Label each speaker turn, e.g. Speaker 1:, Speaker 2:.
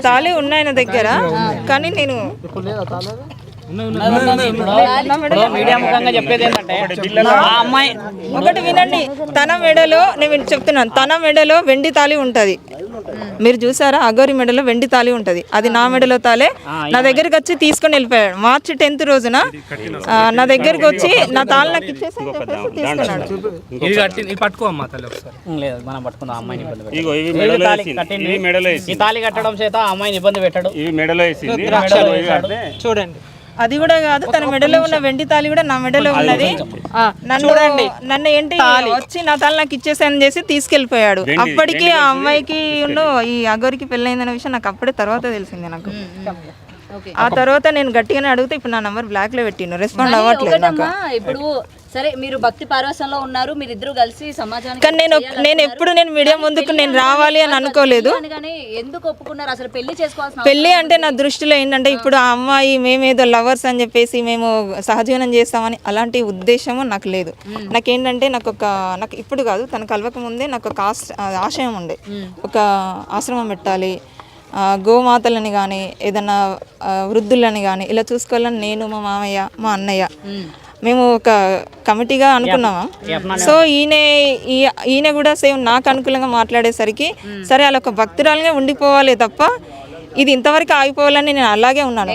Speaker 1: తాళి ఉన్నాయి నా దగ్గర, కానీ నేను
Speaker 2: చెప్పేది ఏంటంటే అమ్మాయి
Speaker 1: ఒకటి వినండి. తన మెడలో నేను చెప్తున్నాను, తన మెడలో వెండి తాళి ఉంటది. మీరు చూసారా? అగోరి మెడలో వెండి తాళి ఉంటది. అది నా మెడలో తాలే. నా దగ్గరికి వచ్చి తీసుకొని వెళ్ళిపోయాడు. మార్చి 10th రోజున నా దగ్గరికి వచ్చి నా తాళి నాకు ఇచ్చేసి తీసుకున్నాడు.
Speaker 2: ఈ తాళి కట్టడం చేత అమ్మాయిని ఇబ్బంది పెట్టాడు.
Speaker 1: చూడండి, అది కూడా కాదు, తన మెడలో ఉన్న వెండి తాళి కూడా నా మెడలో ఉన్నది. నన్ను ఏంటి వచ్చి నా తాళి నాకు ఇచ్చేసాను చేసి తీసుకెళ్లిపోయాడు. అప్పటికి ఆ అమ్మాయికి ఈ అగోరికి పెళ్ళైందనే విషయం నాకు అప్పుడే తర్వాత తెలిసింది. నాకు ఆ తర్వాత నేను గట్టిగానే అడిగితే ఇప్పుడు నా నంబర్ బ్లాక్ లో పెట్టిను, రెస్పాండ్ అవ్వట్లేదు నాకు.
Speaker 3: ఇప్పుడు సరే, మీరు భక్తి పారవశంలో ఉన్నారు, మీరు ఇద్దరు కలిసి సమాజానికి.
Speaker 1: కానీ నేను ఎప్పుడు మీడియా ముందుకు నేను రావాలి అని అనుకోలేదు.
Speaker 3: ఎందుకు ఒప్పుకున్నారు అసలు? పెళ్లి చేసుకోవాల్సిన
Speaker 1: పెళ్లి అంటే నా దృష్టిలో ఏంటంటే ఇప్పుడు ఆ అమ్మాయి మేమేదో లవర్స్ అని చెప్పేసి మేము సహజీవనం చేస్తామని అలాంటి ఉద్దేశము నాకు లేదు. నాకేంటంటే నాకు ఇప్పుడు కాదు, తను కలవక ముందే నాకు ఒక ఆశయం ఉండే, ఒక ఆశ్రమం పెట్టాలి, గోమాతలని కానీ ఏదన్నా వృద్ధులని కానీ ఇలా చూసుకోవాలని నేను, మా మామయ్య, మా అన్నయ్య మేము ఒక కమిటీగా అనుకున్నాము. సో ఈయన కూడా సేమ్ నాకు అనుకూలంగా మాట్లాడేసరికి సరే అలా ఒక భక్తురాలుగా ఉండిపోవాలి తప్ప ఇది ఇంతవరకు ఆగిపోవాలని నేను అలాగే ఉన్నాను.